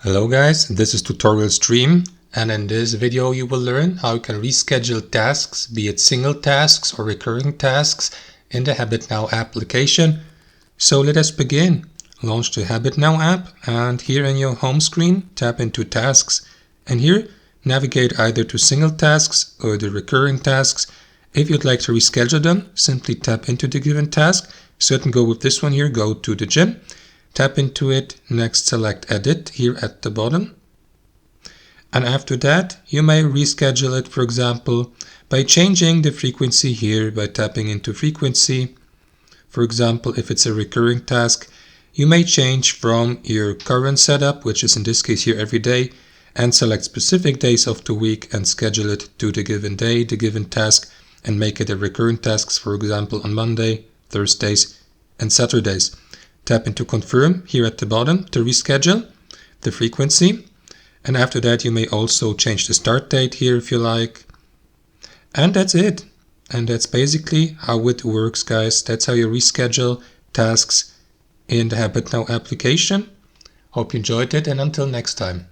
Hello guys, this is tutorial stream, and in this video you will learn how you can reschedule tasks, be it single tasks or recurring tasks, in the HabitNow application. So let us begin. Launch the HabitNow app, and here in your home screen tap into tasks, and here navigate either to single tasks or the recurring tasks. If you'd like to reschedule them, simply tap into the given task. So I can go with this one here, go to the gym. Tap into it, next select edit here at the bottom. And after that, you may reschedule it, for example, by changing the frequency here by tapping into frequency. For example, if it's a recurring task, you may change from your current setup, which is in this case here every day, and select specific days of the week and schedule it to the given day, the given task, and make it a recurring task, for example, on Monday, Thursdays, and Saturdays. Tap into confirm here at the bottom to reschedule the frequency. And after that, you may also change the start date here if you like. And that's it. And that's basically how it works, guys. That's how you reschedule tasks in the HabitNow application. Hope you enjoyed it, and until next time.